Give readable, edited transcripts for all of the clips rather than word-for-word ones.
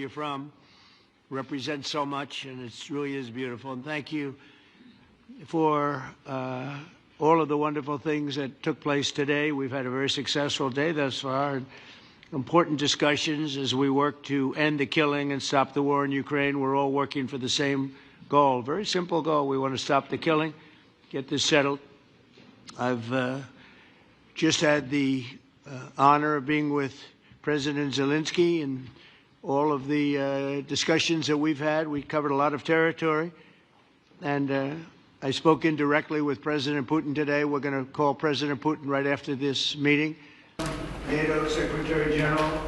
you're from represents so much, and it really is beautiful. And thank you for all of the wonderful things that took place today. We've had a very successful day thus far. Important discussions as we work to end the killing and stop the war in Ukraine. We're all working for the same goal, very simple goal. We want to stop the killing, get this settled. I've just had the honor of being with President Zelensky and all of the discussions that we've had. We covered a lot of territory, and I spoke indirectly with President Putin today. We're going to call President Putin right after this meeting. NATO Secretary General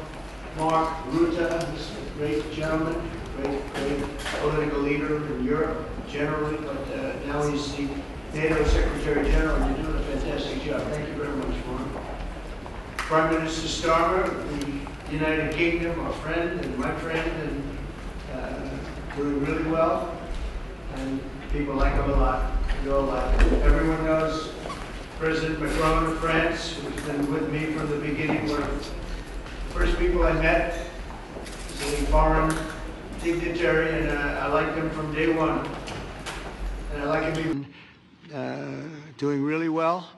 Mark Rutte, this great gentleman, great political leader in Europe generally, but now he's the NATO Secretary General, and you're doing a fantastic job. Thank you very much, Mark. Prime Minister Starmer of the United Kingdom, our friend and my friend, and doing really well, and people like him a lot. We all like him. Everyone knows President Macron of France, who's been with me from the beginning. One of the first people I met as a foreign dignitary, and I liked him from day one. And I like him even doing really well,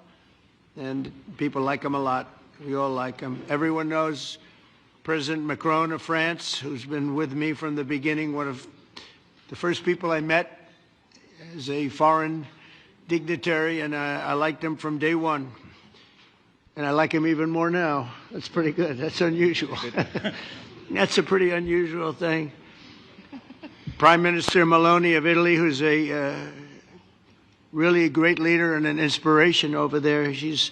and people like him a lot. We all like him. Everyone knows President Macron of France, who's been with me from the beginning. One of the first people I met as a foreign dignitary, and I liked him from day one. And I like him even more now. That's pretty good. That's unusual. That's a pretty unusual thing. Prime Minister Meloni of Italy, who's a really a great leader and an inspiration over there. She's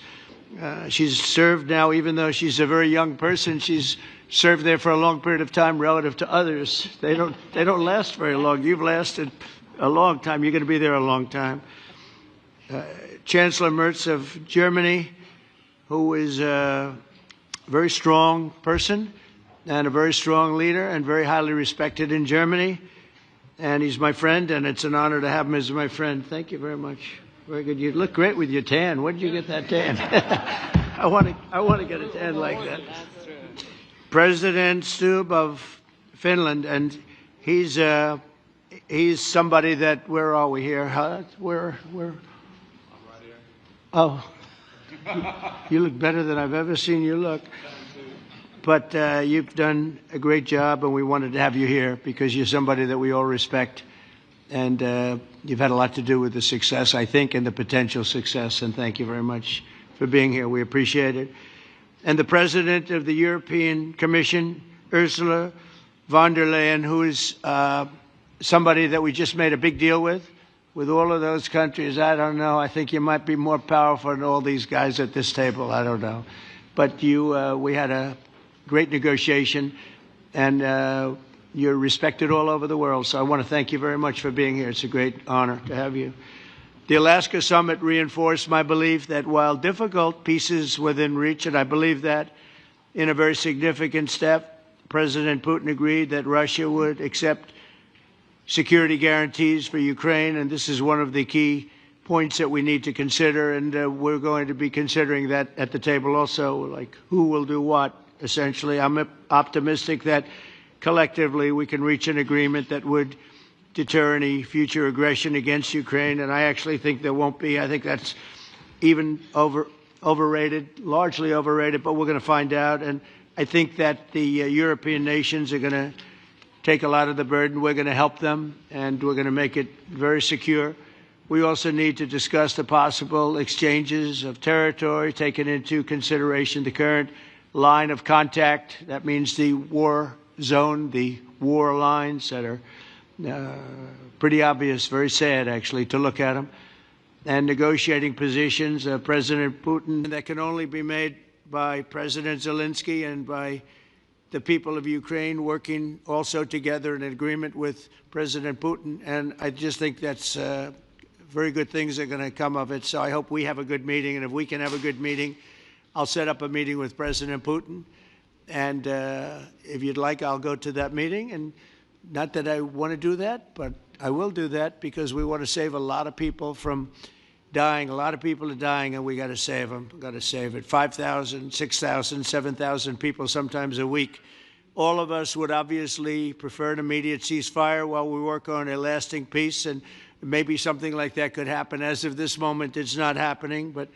served now, even though she's a very young person, she's served there for a long period of time relative to others. They don't last very long. You've lasted a long time. You're going to be there a long time. Chancellor Merz of Germany, who is a very strong person and a very strong leader and very highly respected in Germany. And he's my friend, and it's an honor to have him as my friend. Thank you very much. Very good. You look great with your tan. Where did you get that tan? I want to get a tan like that. President Stubb of Finland, and he's somebody that, where are we here? Where? I'm right here. Oh, you look better than I've ever seen you look. But you've done a great job, and we wanted to have you here because you're somebody that we all respect. And you've had a lot to do with the success, I think, and the potential success. And thank you very much for being here. We appreciate it. And the President of the European Commission, Ursula von der Leyen, who is somebody that we just made a big deal with all of those countries. I don't know. I think you might be more powerful than all these guys at this table. I don't know. But we had a great negotiation, and you're respected all over the world. So I want to thank you very much for being here. It's a great honor to have you. The Alaska Summit reinforced my belief that while difficult, peace is within reach, and I believe that in a very significant step, President Putin agreed that Russia would accept security guarantees for Ukraine, and this is one of the key points that we need to consider, and we're going to be considering that at the table also, like who will do what, essentially. I'm optimistic that collectively we can reach an agreement that would deter any future aggression against Ukraine, and I actually think there won't be. I think that's even overrated, largely overrated, but we're going to find out. And I think that the European nations are going to take a lot of the burden. We're going to help them, and we're going to make it very secure. We also need to discuss the possible exchanges of territory, taking into consideration the current line of contact. That means the war zone, the war lines that are pretty obvious, very sad actually to look at them, and negotiating positions. President Putin, that can only be made by President Zelensky and by the people of Ukraine working also together in agreement with President Putin. And I just think that's very good things are going to come of it. So I hope we have a good meeting, and if we can have a good meeting, I'll set up a meeting with President Putin. And if you'd like, I'll go to that meeting. And not that I want to do that, but I will do that because we want to save a lot of people from dying. A lot of people are dying, and we got to save them. We've got to save it. 5,000, 6,000, 7,000 people sometimes a week all of us would obviously prefer an immediate ceasefire while we work on a lasting peace, and maybe something like that could happen. As of this moment, it's not happening, but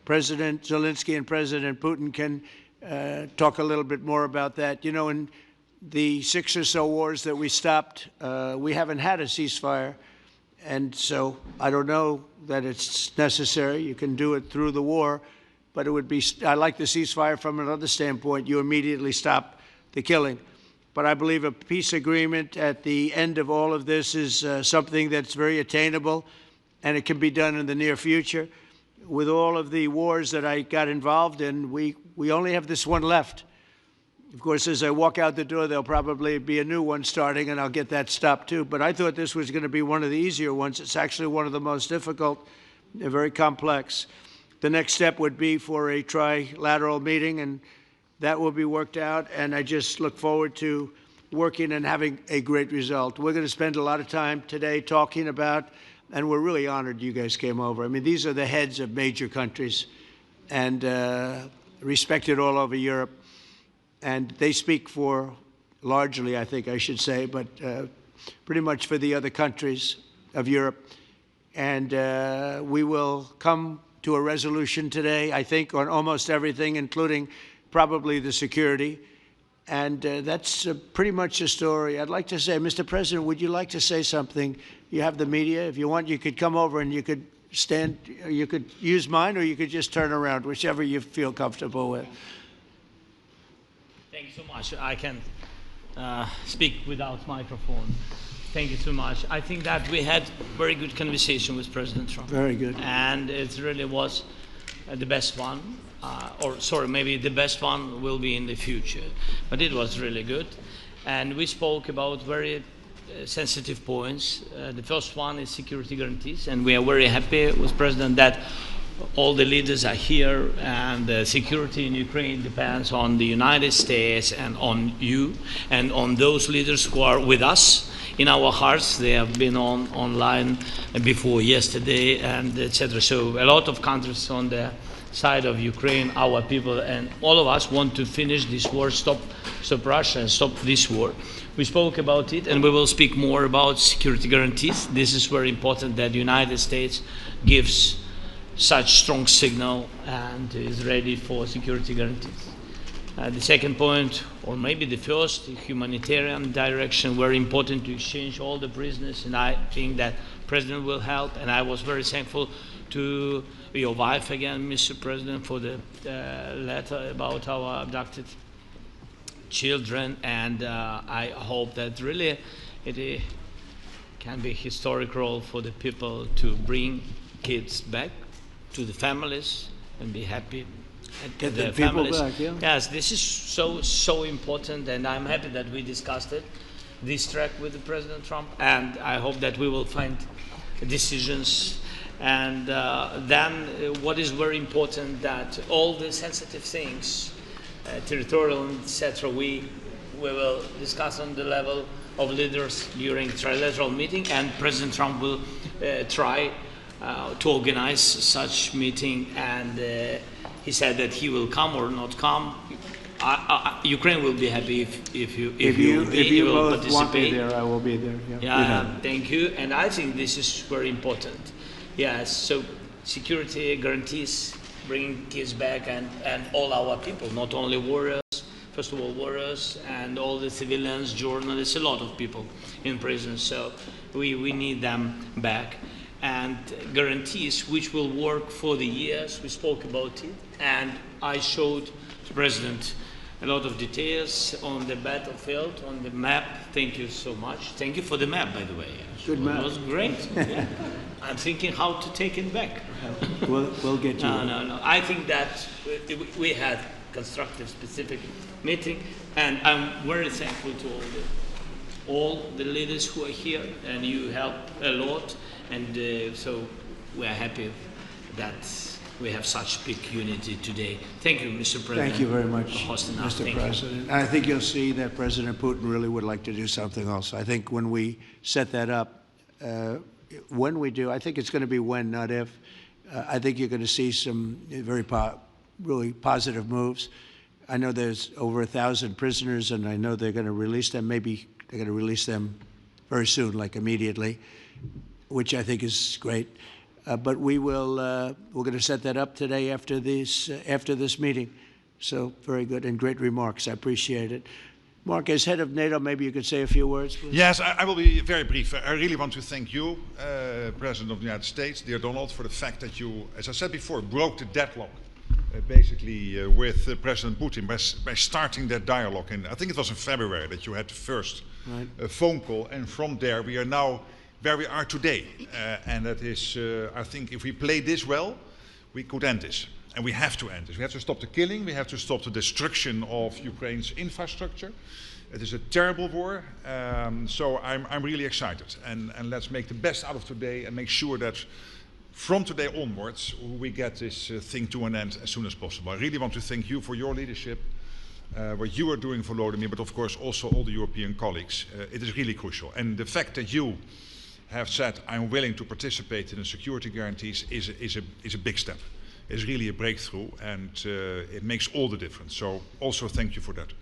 President Zelensky and President Putin can talk a little bit more about that. You know, in the 6 or so wars that we stopped, we haven't had a ceasefire, and so I don't know that it's necessary. You can do it through the war, but it would be, I like the ceasefire from another standpoint. You immediately stop the killing. But I believe a peace agreement at the end of all of this is something that's very attainable, and it can be done in the near future. With all of the wars that I got involved in, we only have this one left. Of course, as I walk out the door, there'll probably be a new one starting, and I'll get that stopped too. But I thought this was going to be one of the easier ones. It's actually one of the most difficult, very complex. The next step would be for a trilateral meeting, and that will be worked out. And I just look forward to working and having a great result. We're going to spend a lot of time today talking about, and we're really honored you guys came over. I mean, these are the heads of major countries and respected all over Europe. And they speak for, largely, I think I should say, but pretty much for the other countries of Europe. And we will come to a resolution today, I think, on almost everything, including probably the security. And that's pretty much the story. I'd like to say, Mr. President, would you like to say something? You have the media. If you want, you could come over and you could stand, you could use mine, or you could just turn around, whichever you feel comfortable with. Thank you so much. I can speak without microphone. Thank you so much. I think that we had very good conversation with President Trump. Very good. And it really was the best one. Or sorry, maybe the best one will be in the future. But it was really good. And we spoke about very sensitive points. The first one is security guarantees. And we are very happy with President that all the leaders are here, and the security in Ukraine depends on the United States and on you and on those leaders who are with us in our hearts. They have been online before yesterday, and etc. So a lot of countries on the side of Ukraine, our people, and all of us want to finish this war, stop Russia and stop this war. We spoke about it, and we will speak more about security guarantees. This is very important that the United States gives such strong signal and is ready for security guarantees. The second point, or maybe the first, the humanitarian direction, very important to exchange all the prisoners, and I think that President will help. And I was very thankful to your wife again, Mr. President, for the letter about our abducted children, and I hope that really it can be a historic role for the people to bring kids back to the families and be happy at Get the people families. back, yeah. Yes, this is so important, and I'm happy that we discussed it, this track with the President Trump, and I hope that we will find decisions. And then what is very important, that all the sensitive things, territorial, etc., we will discuss on the level of leaders during trilateral meeting, and President Trump will try to organize such meeting, and he said that he will come or not come. Ukraine will be happy if you will both participate. want me there, I will be there. Yeah, thank you. And I think this is very important. Yes, so security guarantees, bringing kids back, and all our people, not only warriors, first of all warriors, and all the civilians, journalists, a lot of people in prison. So we need them back. And guarantees which will work for the years. We spoke about it, and I showed the President a lot of details on the battlefield, on the map. Thank you so much. Thank you for the map, by the way. Good map. It was great. Yeah. I'm thinking how to take it back. We'll get you. No. I think that we had constructive, specific meeting, and I'm very thankful to all the leaders who are here, and you helped a lot. And so we are happy that we have such big unity today. Thank you, Mr. President. Thank you very much, for hosting us. Mr. President. I think you'll see that President Putin really would like to do something else. I think when we set that up, when we do, I think it's going to be when, not if. I think you're going to see some very really positive moves. I know there's over 1,000 prisoners, and I know they're going to release them. Maybe they're going to release them very soon, like immediately, which I think is great. But we're going to set that up today after this meeting. So very good and great remarks. I appreciate it. Mark, as head of NATO, maybe you could say a few words, please. Yes, I will be very brief. I really want to thank you, President of the United States, dear Donald, for the fact that you, as I said before, broke the deadlock basically with President Putin by starting that dialogue. And I think it was in February that you had the first phone call, and from there we are now where we are today. And that is, I think, if we play this well, we could end this. And we have to end this. We have to stop the killing. We have to stop the destruction of Ukraine's infrastructure. It is a terrible war. So I'm really excited. And let's make the best out of today and make sure that from today onwards we get this thing to an end as soon as possible. I really want to thank you for your leadership, what you are doing for Volodymyr, but of course also all the European colleagues. It is really crucial. And the fact that you have said, I'm willing to participate in the security guarantees is a big step. It's really a breakthrough, and it makes all the difference. So also thank you for that.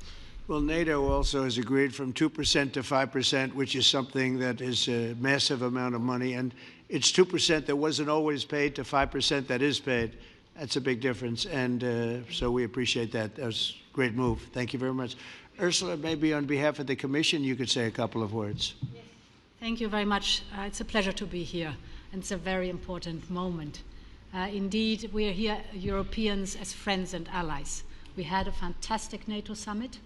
Well, NATO also has agreed from 2% to 5%, which is something that is a massive amount of money. And it's 2% that wasn't always paid to 5% that is paid. That's a big difference. And so we appreciate that. That was a great move. Thank you very much. Ursula, maybe on behalf of the Commission, you could say a couple of words. Yes. Thank you very much. It's a pleasure to be here. And it's a very important moment. Indeed, we are here, Europeans, as friends and allies. We had a fantastic NATO summit.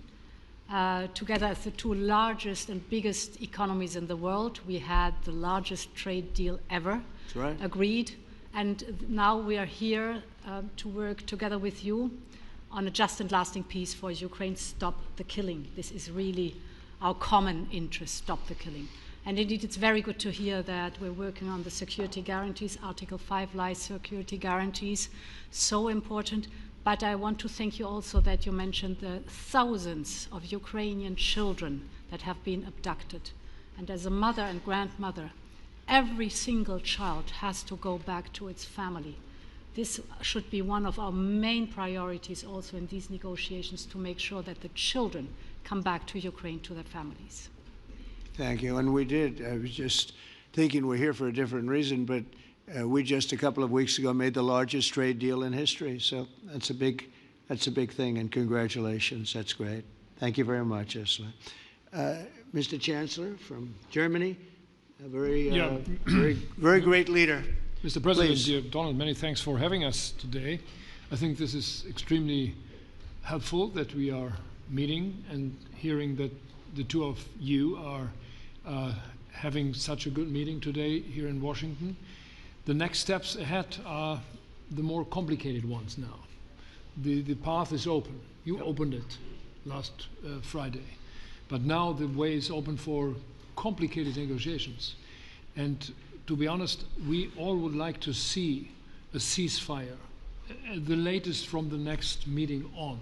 Together as the two largest and biggest economies in the world, we had the largest trade deal ever agreed. And now we are here to work together with you on a just and lasting peace for Ukraine. Stop the killing. This is really our common interest, stop the killing. And indeed, it's very good to hear that we're working on the security guarantees, Article 5 lies security guarantees, so important. But I want to thank you also that you mentioned the thousands of Ukrainian children that have been abducted. And as a mother and grandmother, every single child has to go back to its family. This should be one of our main priorities also in these negotiations, to make sure that the children come back to Ukraine, to their families. Thank you. And we did. I was just thinking we're here for a different reason, but we just a couple of weeks ago made the largest trade deal in history. So that's a big thing, and congratulations. That's great. Thank you very much, Ursula. Mr. Chancellor from Germany, a very great leader. Mr. President, Please. dear Donald, many thanks for having us today. I think this is extremely helpful that we are meeting and hearing that the two of you are having such a good meeting today here in Washington. The next steps ahead are the more complicated ones now. The path is open. You opened it last Friday. But now the way is open for complicated negotiations. And to be honest, we all would like to see a ceasefire, the latest from the next meeting on.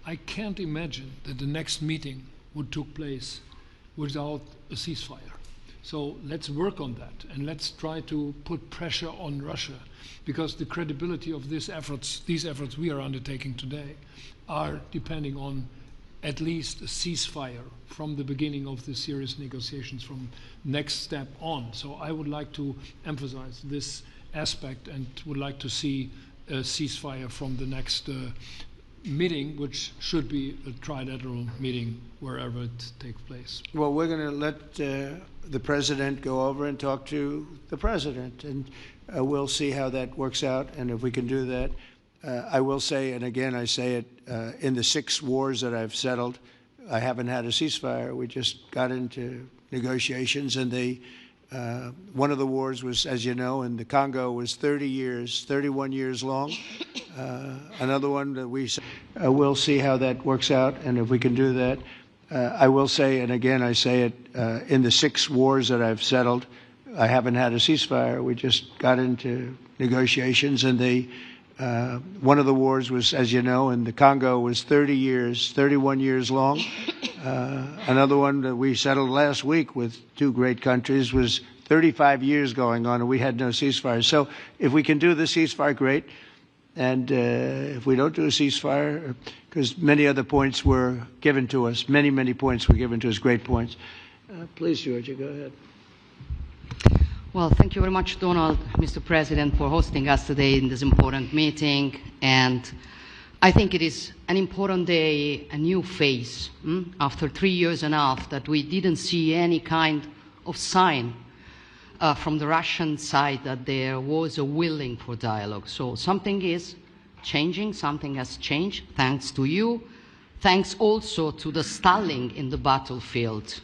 I can't imagine that the next meeting would take place without a ceasefire. So let's work on that, and let's try to put pressure on Russia, because the credibility of these efforts we are undertaking today are depending on at least a ceasefire from the beginning of the serious negotiations from next step on. So I would like to emphasize this aspect and would like to see a ceasefire from the next meeting, which should be a trilateral meeting wherever it takes place. Well, we're going to let the president go over and talk to the president, and we'll see how that works out, and if we can do that. I will say, and again I say it, in the 6 wars that I've settled, I haven't had a ceasefire. We just got into negotiations, and one of the wars was, as you know, in the Congo was 31 years long. Another one that we'll see how that works out, and if we can do that. I will say, and again I say it, in the 6 wars that I've settled, I haven't had a ceasefire. We just got into negotiations, and one of the wars was, as you know, in the Congo was 31 years long. Another one that we settled last week with 2 great countries was 35 years going on, and we had no ceasefire. So if we can do the ceasefire, great. And if we don't do a ceasefire, because many other points were given to us, many points were given to us, great points. Please, Georgia, go ahead. Well, thank you very much, Donald, Mr. President, for hosting us today in this important meeting. And I think it is an important day, a new phase, after 3 years and a half that we didn't see any kind of sign from the Russian side that there was a willing for dialogue. So something is changing, something has changed, thanks to you. Thanks also to the stalling in the battlefield,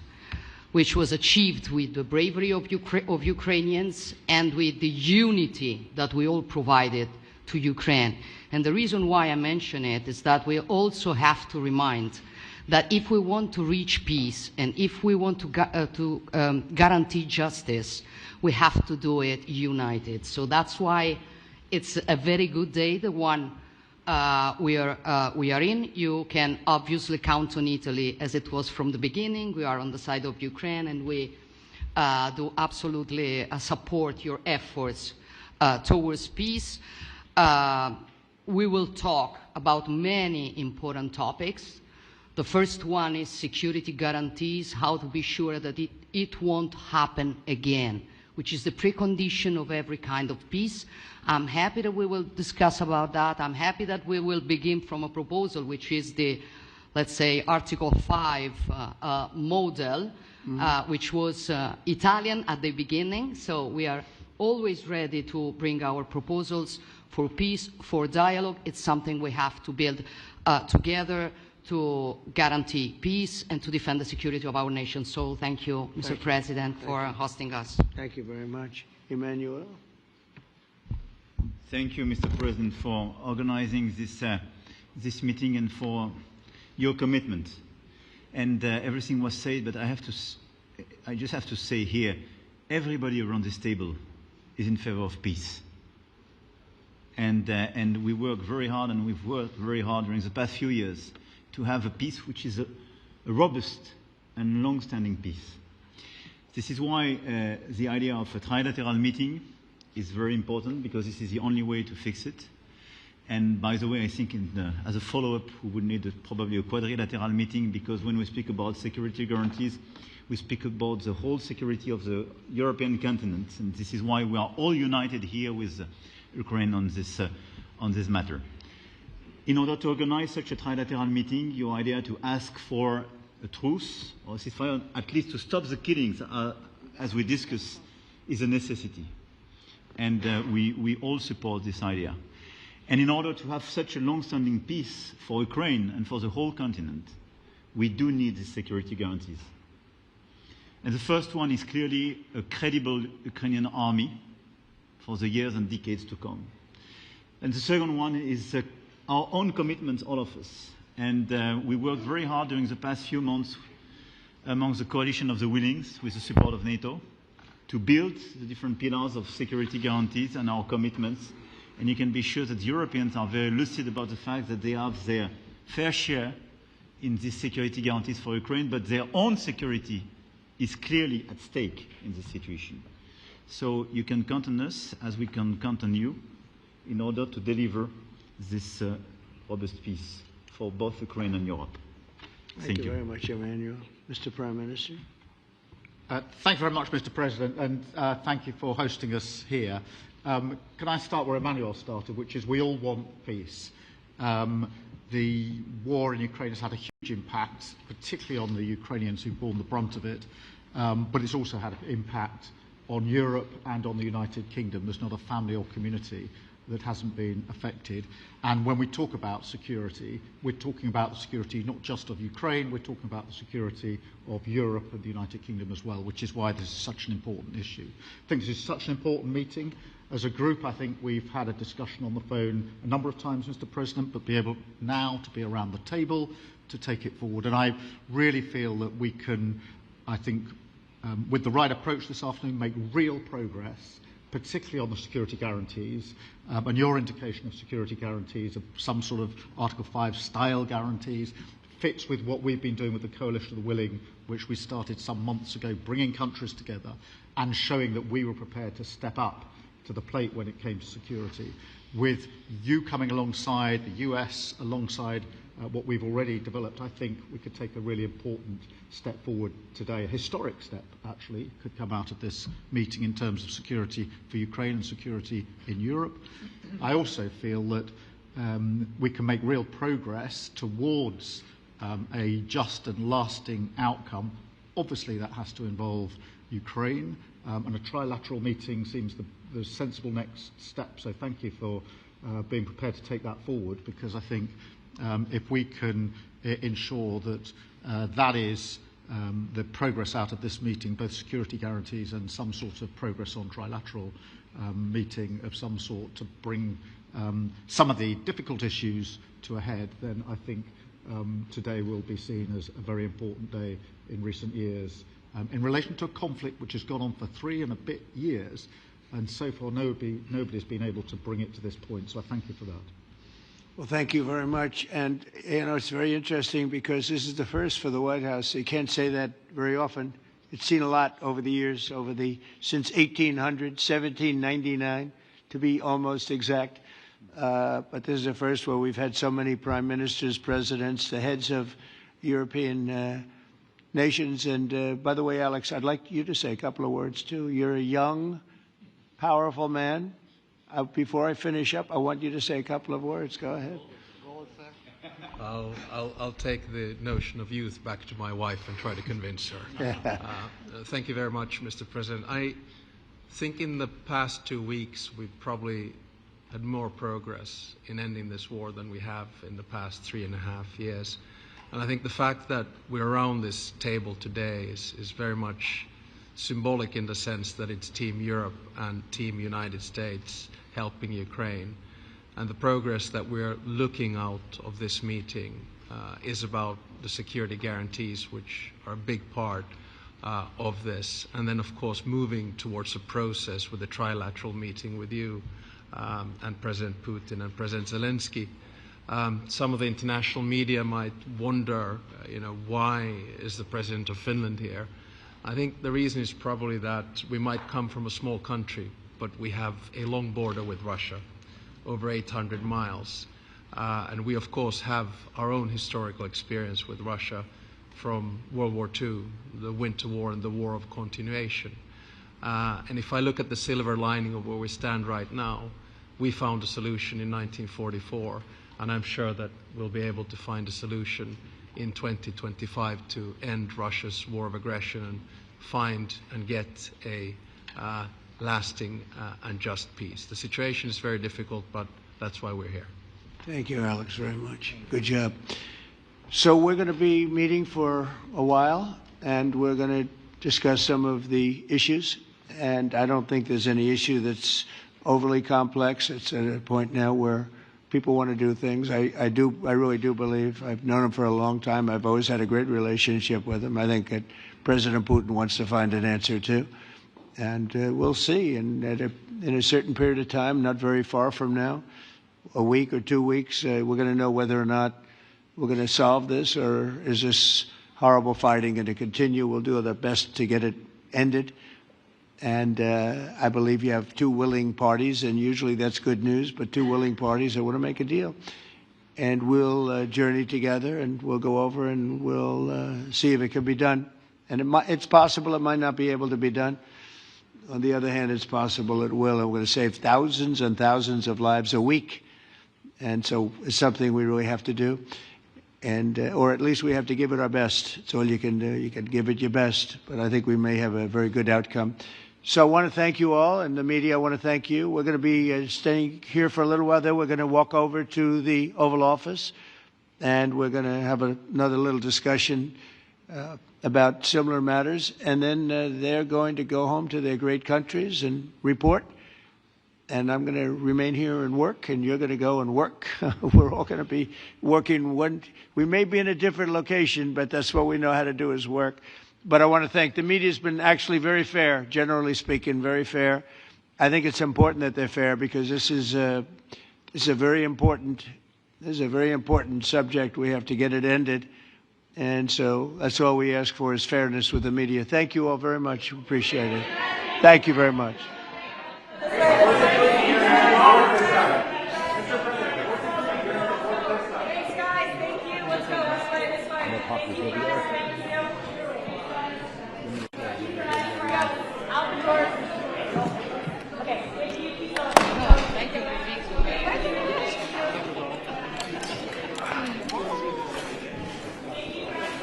which was achieved with the bravery of Ukrainians and with the unity that we all provided to Ukraine. And the reason why I mention it is that we also have to remind that if we want to reach peace and if we want to guarantee justice, we have to do it united. So that's why it's a very good day, the one we are in. You can obviously count on Italy as it was from the beginning. We are on the side of Ukraine, and we do absolutely support your efforts towards peace. We will talk about many important topics. The first one is security guarantees, how to be sure that it won't happen again, which is the precondition of every kind of peace. I'm happy that we will discuss about that. I'm happy that we will begin from a proposal, which is the, let's say, Article 5 model, which was Italian at the beginning. So we are always ready to bring our proposals for peace, for dialogue. It's something we have to build together to guarantee peace and to defend the security of our nation. So thank you, Mr. President, for hosting us. Thank you very much. Emmanuel? Thank you, Mr. President, for organizing this meeting and for your commitment. And everything was said, but I just have to say here, everybody around this table is in favor of peace. And we work very hard, and we've worked very hard during the past few years to have a peace which is a robust and long-standing peace. This is why the idea of a trilateral meeting is very important, because this is the only way to fix it. And by the way, I think as a follow-up, we would need probably a quadrilateral meeting, because when we speak about security guarantees, we speak about the whole security of the European continent. And this is why we are all united here with Ukraine on this matter. In order to organize such a trilateral meeting, your idea to ask for a truce or a ceasefire, at least to stop the killings, as we discussed, is a necessity. And we all support this idea. And in order to have such a long-standing peace for Ukraine and for the whole continent, we do need these security guarantees. And the first one is clearly a credible Ukrainian army for the years and decades to come. And the second one is our own commitment, all of us. And we worked very hard during the past few months among the coalition of the willings, with the support of NATO, to build the different pillars of security guarantees and our commitments. And you can be sure that Europeans are very lucid about the fact that they have their fair share in these security guarantees for Ukraine, but their own security is clearly at stake in this situation. So you can count on us, as we can count on you, in order to deliver this robust peace for both Ukraine and Europe. Thank you very much, Emmanuel. Mr. Prime Minister? Thank you very much, Mr. President, and thank you for hosting us here. Can I start where Emmanuel started, which is we all want peace. The war in Ukraine has had a huge impact, particularly on the Ukrainians who've borne the brunt of it, but it's also had an impact on Europe and on the United Kingdom. There's not a family or community that hasn't been affected. And when we talk about security, we're talking about the security not just of Ukraine, we're talking about the security of Europe and the United Kingdom as well, which is why this is such an important issue. I think this is such an important meeting. As a group, I think we've had a discussion on the phone a number of times, Mr. President, but be able now to be around the table to take it forward. And I really feel that we can, I think, with the right approach this afternoon, make real progress, particularly on the security guarantees, and your indication of security guarantees, of some sort of Article 5 style guarantees, fits with what we've been doing with the Coalition of the Willing, which we started some months ago, bringing countries together and showing that we were prepared to step up to the plate when it came to security. with you coming alongside, the US alongside what we've already developed, I think we could take a really important step forward today. A historic step, actually, could come out of this meeting in terms of security for Ukraine and security in Europe. I also feel that we can make real progress towards a just and lasting outcome. Obviously, that has to involve Ukraine, and a trilateral meeting seems the sensible next step. So thank you for being prepared to take that forward, because I think if we can ensure that that is the progress out of this meeting, both security guarantees and some sort of progress on trilateral meeting of some sort to bring some of the difficult issues to a head, then I think today will be seen as a very important day in recent years in relation to a conflict which has gone on for 3 and a bit years, and so far nobody's been able to bring it to this point. So I thank you for that. Well, thank you very much. And, it's very interesting because this is the first for the White House. You can't say that very often. It's seen a lot over the years, since 1800, 1799, to be almost exact. But this is the first where we've had so many prime ministers, presidents, the heads of European nations. And by the way, Alex, I'd like you to say a couple of words, too. You're a young, powerful man. Before I finish up, I want you to say a couple of words. Go ahead. I'll take the notion of youth back to my wife and try to convince her. Thank you very much, Mr. President. I think in the past 2 weeks we've probably had more progress in ending this war than we have in the past 3.5 years. And I think the fact that we're around this table today is very much symbolic in the sense that it's Team Europe and Team United States helping Ukraine. And the progress that we're looking out of this meeting is about the security guarantees, which are a big part of this. And then, of course, moving towards a process with a trilateral meeting with you and President Putin and President Zelensky. Some of the international media might wonder, why is the President of Finland here? I think the reason is probably that we might come from a small country, but we have a long border with Russia, over 800 miles. And we, of course, have our own historical experience with Russia from World War II, the Winter War and the War of Continuation. And if I look at the silver lining of where we stand right now, we found a solution in 1944, and I'm sure that we'll be able to find a solution in 2025 to end Russia's war of aggression and find and get a lasting and just peace. The situation is very difficult, but that's why we're here. Thank you, Alex, very much. Good job. So we're going to be meeting for a while, and we're going to discuss some of the issues. And I don't think there's any issue that's overly complex. It's at a point now where people want to do things. I really do believe. I've known him for a long time. I've always had a great relationship with him. I think that President Putin wants to find an answer too. And we'll see. And in a certain period of time, not very far from now, a week or 2 weeks, we're going to know whether or not we're going to solve this, or is this horrible fighting going to continue. We'll do our best to get it ended. And I believe you have 2 willing parties, and usually that's good news, but 2 willing parties that want to make a deal. And we'll journey together, and we'll go over and we'll see if it can be done. And it's possible it might not be able to be done. On the other hand, it's possible it will. And we're going to save thousands and thousands of lives a week. And so it's something we really have to do. And or at least we have to give it our best. It's all you can do. You can give it your best. But I think we may have a very good outcome. So I want to thank you all, and the media, I want to thank you. We're going to be staying here for a little while. Then we're going to walk over to the Oval Office, and we're going to have another little discussion about similar matters. And then they're going to go home to their great countries and report. And I'm going to remain here and work, and you're going to go and work. We're all going to be working. We may be in a different location, but that's what we know how to do is work. But I want to thank the media. Has been actually very fair, generally speaking, very fair. I think it's important that they're fair because this is a very important subject. We have to get it ended, and so that's all we ask for is fairness with the media. Thank you all very much. Appreciate it. Thank you very much.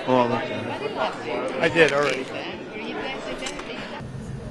Oh, I did already.